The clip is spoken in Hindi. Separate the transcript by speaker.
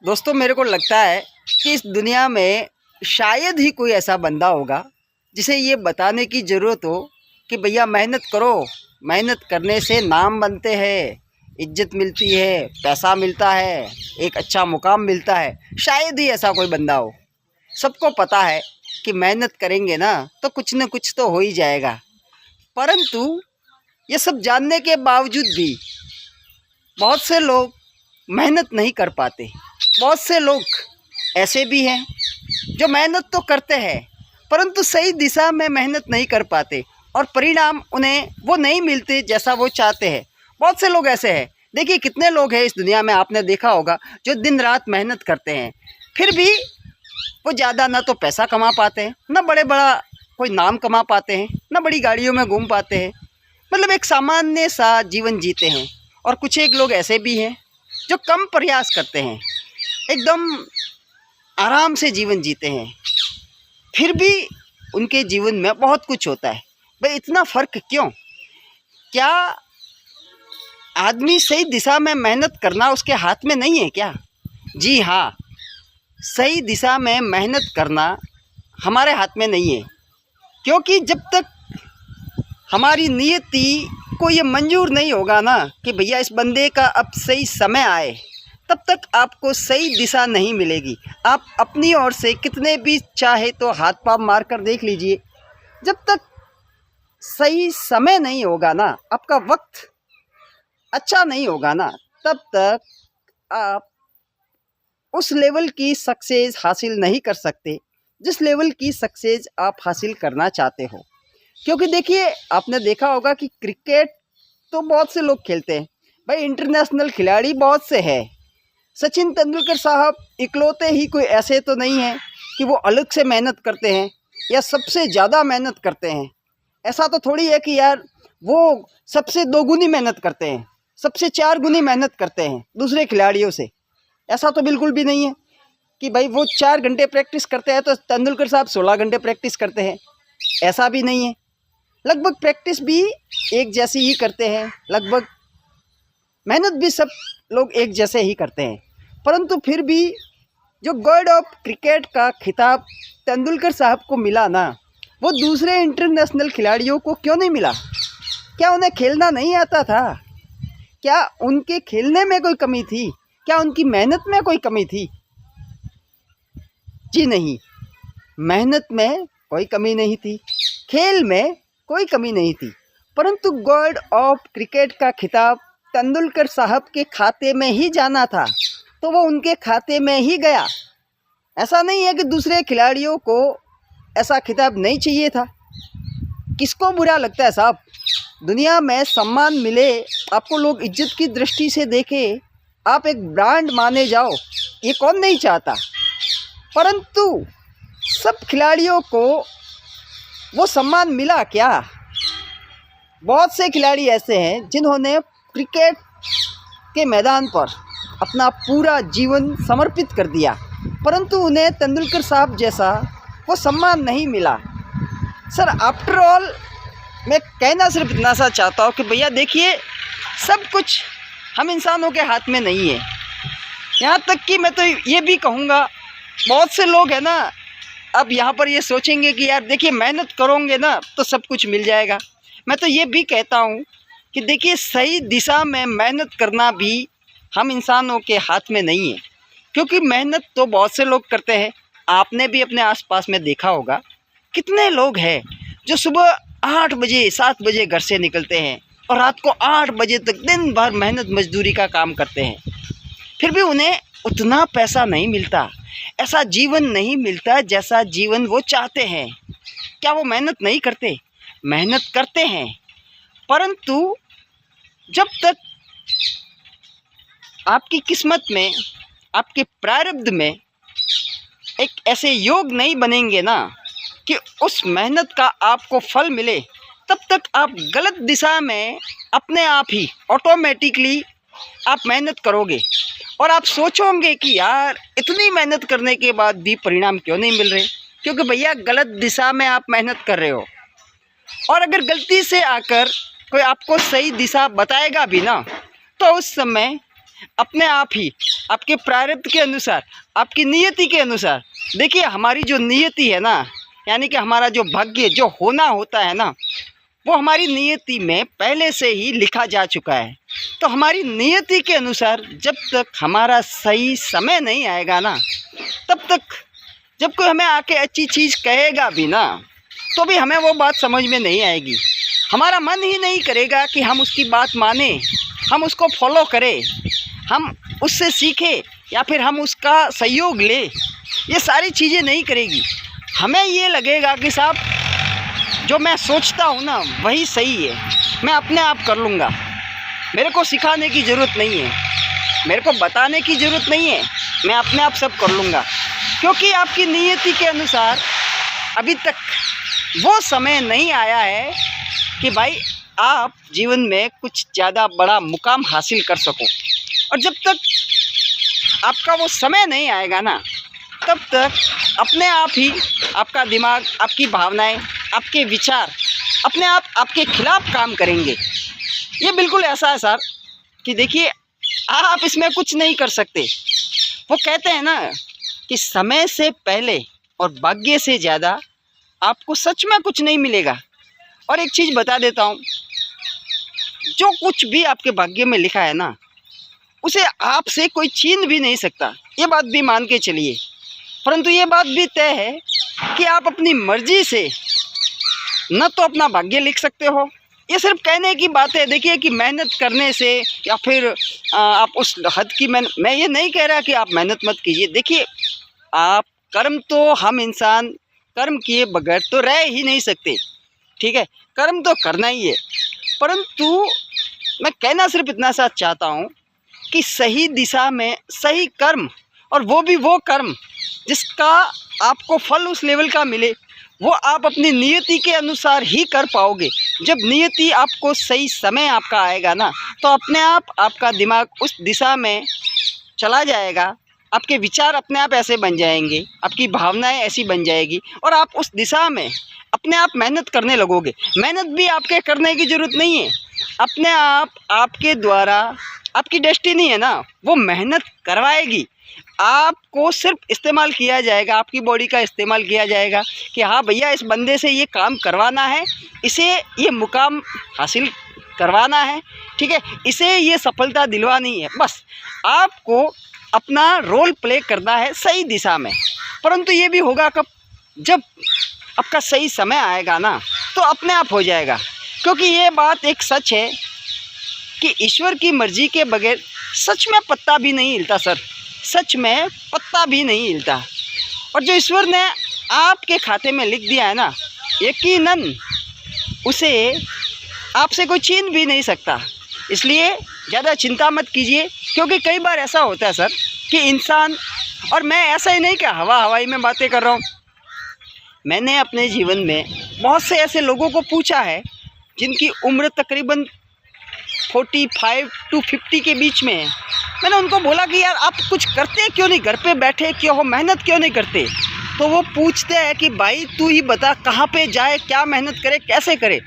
Speaker 1: दोस्तों, मेरे को लगता है कि इस दुनिया में शायद ही कोई ऐसा बंदा होगा जिसे ये बताने की ज़रूरत हो कि भैया मेहनत करो, मेहनत करने से नाम बनते हैं, इज्जत मिलती है, पैसा मिलता है, एक अच्छा मुकाम मिलता है। शायद ही ऐसा कोई बंदा हो। सबको पता है कि मेहनत करेंगे ना तो कुछ न कुछ तो हो ही जाएगा। परंतु ये सब जानने के बावजूद भी बहुत से लोग मेहनत नहीं कर पाते। बहुत से लोग ऐसे भी हैं जो मेहनत तो करते हैं परंतु सही दिशा में मेहनत नहीं कर पाते और परिणाम उन्हें वो नहीं मिलते जैसा वो चाहते हैं। बहुत से लोग ऐसे हैं। देखिए, कितने लोग हैं इस दुनिया में, आपने देखा होगा, जो दिन रात मेहनत करते हैं, फिर भी वो ज़्यादा ना तो पैसा कमा पाते हैं, ना बड़ा कोई नाम कमा पाते हैं, ना बड़ी गाड़ियों में घूम पाते हैं। मतलब एक सामान्य सा जीवन जीते हैं। और कुछ एक लोग ऐसे भी हैं जो कम प्रयास करते हैं, एकदम आराम से जीवन जीते हैं, फिर भी उनके जीवन में बहुत कुछ होता है। भाई, इतना फ़र्क क्यों? क्या आदमी सही दिशा में मेहनत करना उसके हाथ में नहीं है क्या? जी हाँ, सही दिशा में मेहनत करना हमारे हाथ में नहीं है, क्योंकि जब तक हमारी नियति को ये मंजूर नहीं होगा ना कि भैया इस बंदे का अब सही समय आए, तब तक आपको सही दिशा नहीं मिलेगी। आप अपनी ओर से कितने भी चाहे तो हाथ पाँव मार कर देख लीजिए, जब तक सही समय नहीं होगा ना, आपका वक्त अच्छा नहीं होगा ना, तब तक आप उस लेवल की सक्सेस हासिल नहीं कर सकते जिस लेवल की सक्सेस आप हासिल करना चाहते हो। क्योंकि देखिए, आपने देखा होगा कि क्रिकेट तो बहुत से लोग खेलते हैं। भाई, इंटरनेशनल खिलाड़ी बहुत से हैं। सचिन तेंदुलकर साहब इकलौते ही कोई ऐसे तो नहीं हैं कि वो अलग से मेहनत करते हैं या सबसे ज़्यादा मेहनत करते हैं। ऐसा तो थोड़ी है कि यार वो सबसे दोगुनी मेहनत करते हैं, सबसे 4 गुनी मेहनत करते हैं दूसरे खिलाड़ियों से। ऐसा तो बिल्कुल भी नहीं है कि भाई वो 4 घंटे प्रैक्टिस करते हैं तो तेंदुलकर साहब 16 घंटे प्रैक्टिस करते हैं। ऐसा भी नहीं है। लगभग प्रैक्टिस भी एक जैसी ही करते हैं, लगभग मेहनत भी सब लोग एक जैसे ही करते हैं। परंतु फिर भी जो गॉड ऑफ क्रिकेट का खिताब तेंदुलकर साहब को मिला ना, वो दूसरे इंटरनेशनल खिलाड़ियों को क्यों नहीं मिला? क्या उन्हें खेलना नहीं आता था? क्या उनके खेलने में कोई कमी थी? क्या उनकी मेहनत में कोई कमी थी? जी नहीं, मेहनत में कोई कमी नहीं थी, खेल में कोई कमी नहीं थी। परंतु गॉड ऑफ क्रिकेट का खिताब तेंदुलकर साहब के खाते में ही जाना था, तो वो उनके खाते में ही गया। ऐसा नहीं है कि दूसरे खिलाड़ियों को ऐसा खिताब नहीं चाहिए था। किसको बुरा लगता है साहब? दुनिया में सम्मान मिले, आपको लोग इज्जत की दृष्टि से देखें, आप एक ब्रांड माने जाओ, ये कौन नहीं चाहता? परंतु सब खिलाड़ियों को वो सम्मान मिला क्या? बहुत से खिलाड़ी ऐसे हैं जिन्होंने क्रिकेट के मैदान पर अपना पूरा जीवन समर्पित कर दिया, परंतु उन्हें तेंदुलकर साहब जैसा वो सम्मान नहीं मिला। सर, आफ्टर ऑल मैं कहना सिर्फ इतना सा चाहता हूँ कि भैया देखिए, सब कुछ हम इंसानों के हाथ में नहीं है। यहाँ तक कि मैं तो ये भी कहूँगा, बहुत से लोग हैं ना, अब यहाँ पर ये सोचेंगे कि यार देखिए, मेहनत करोगे ना तो सब कुछ मिल जाएगा। मैं तो ये भी कहता हूँ कि देखिए, सही दिशा में मेहनत करना भी हम इंसानों के हाथ में नहीं है, क्योंकि मेहनत तो बहुत से लोग करते हैं। आपने भी अपने आसपास में देखा होगा, कितने लोग हैं जो सुबह 8 बजे 7 बजे घर से निकलते हैं और रात को 8 बजे तक दिन भर मेहनत मजदूरी का काम करते हैं, फिर भी उन्हें उतना पैसा नहीं मिलता, ऐसा जीवन नहीं मिलता जैसा जीवन वो चाहते हैं। क्या वो मेहनत नहीं करते? मेहनत करते हैं, परंतु जब तक आपकी किस्मत में, आपके प्रारब्ध में एक ऐसे योग नहीं बनेंगे ना कि उस मेहनत का आपको फल मिले, तब तक आप गलत दिशा में अपने आप ही ऑटोमेटिकली आप मेहनत करोगे और आप सोचोगे कि यार इतनी मेहनत करने के बाद भी परिणाम क्यों नहीं मिल रहे? क्योंकि भैया गलत दिशा में आप मेहनत कर रहे हो। और अगर गलती से आकर कोई आपको सही दिशा बताएगा भी ना, तो उस समय अपने आप ही आपके प्रारब्ध के अनुसार, आपकी नियति के अनुसार। देखिए हमारी जो नियति है ना, यानी कि हमारा जो भाग्य जो होना होता है ना, वो हमारी नियति में पहले से ही लिखा जा चुका है। तो हमारी नियति के अनुसार जब तक हमारा सही समय नहीं आएगा ना, तब तक जब कोई हमें आके अच्छी चीज़ कहेगा भी ना, तो भी हमें वो बात समझ में नहीं आएगी। हमारा मन ही नहीं करेगा कि हम उसकी बात माने, हम उसको फॉलो करें, हम उससे सीखें या फिर हम उसका सहयोग लें। ये सारी चीज़ें नहीं करेगी। हमें ये लगेगा कि साहब जो मैं सोचता हूँ ना वही सही है, मैं अपने आप कर लूँगा, मेरे को सिखाने की ज़रूरत नहीं है, मेरे को बताने की ज़रूरत नहीं है, मैं अपने आप सब कर लूँगा। क्योंकि आपकी नियति के अनुसार अभी तक वो समय नहीं आया है कि भाई आप जीवन में कुछ ज़्यादा बड़ा मुकाम हासिल कर सको। और जब तक आपका वो समय नहीं आएगा ना, तब तक अपने आप ही आपका दिमाग, आपकी भावनाएं, आपके विचार अपने आप आपके खिलाफ काम करेंगे। ये बिल्कुल ऐसा है सर कि देखिए आप इसमें कुछ नहीं कर सकते। वो कहते हैं ना कि समय से पहले और भाग्य से ज़्यादा आपको सच में कुछ नहीं मिलेगा। और एक चीज़ बता देता हूँ, जो कुछ भी आपके भाग्य में लिखा है ना, उसे आपसे कोई छीन भी नहीं सकता। ये बात भी मान के चलिए। परंतु ये बात भी तय है कि आप अपनी मर्जी से न तो अपना भाग्य लिख सकते हो, ये सिर्फ कहने की बात है। देखिए कि मेहनत करने से या फिर आप उस हद की, मैं ये नहीं कह रहा कि आप मेहनत मत कीजिए। देखिए आप कर्म तो हम इंसान कर्म किए बगैर तो रह ही नहीं सकते, ठीक है, कर्म तो करना ही है। परंतु मैं कहना सिर्फ इतना सा चाहता हूँ कि सही दिशा में सही कर्म, और वो भी वो कर्म जिसका आपको फल उस लेवल का मिले, वो आप अपनी नियति के अनुसार ही कर पाओगे। जब नियति आपको सही समय आपका आएगा ना, तो अपने आप आपका दिमाग उस दिशा में चला जाएगा, आपके विचार अपने आप ऐसे बन जाएंगे, आपकी भावनाएं ऐसी बन जाएगी और आप उस दिशा में अपने आप मेहनत करने लगोगे। मेहनत भी आपके करने की ज़रूरत नहीं है, अपने आप आपके द्वारा आपकी डेस्टिनी है ना, वो मेहनत करवाएगी। आपको सिर्फ इस्तेमाल किया जाएगा, आपकी बॉडी का इस्तेमाल किया जाएगा कि हाँ भैया इस बंदे से ये काम करवाना है, इसे ये मुकाम हासिल करवाना है, ठीक है, इसे ये सफलता दिलवानी है। बस आपको अपना रोल प्ले करना है सही दिशा में। परंतु ये भी होगा कब, जब आपका सही समय आएगा ना, तो अपने आप हो जाएगा। क्योंकि ये बात एक सच है कि ईश्वर की मर्जी के बगैर सच में पत्ता भी नहीं हिलता सर, सच में पत्ता भी नहीं हिलता। और जो ईश्वर ने आपके खाते में लिख दिया है ना, यकीनन उसे आपसे कोई छीन भी नहीं सकता। इसलिए ज़्यादा चिंता मत कीजिए। क्योंकि कई बार ऐसा होता है सर कि इंसान, और मैं ऐसा ही नहीं कि हवाई में बातें कर रहा हूँ, मैंने अपने जीवन में बहुत से ऐसे लोगों को पूछा है जिनकी उम्र तकरीबन 45 to 50 के बीच में है। मैंने उनको बोला कि यार आप कुछ करते क्यों नहीं, घर पे बैठे क्यों हो, मेहनत क्यों नहीं करते? तो वो पूछते हैं कि भाई तू ही बता कहाँ पे जाए, क्या मेहनत करे, कैसे करे।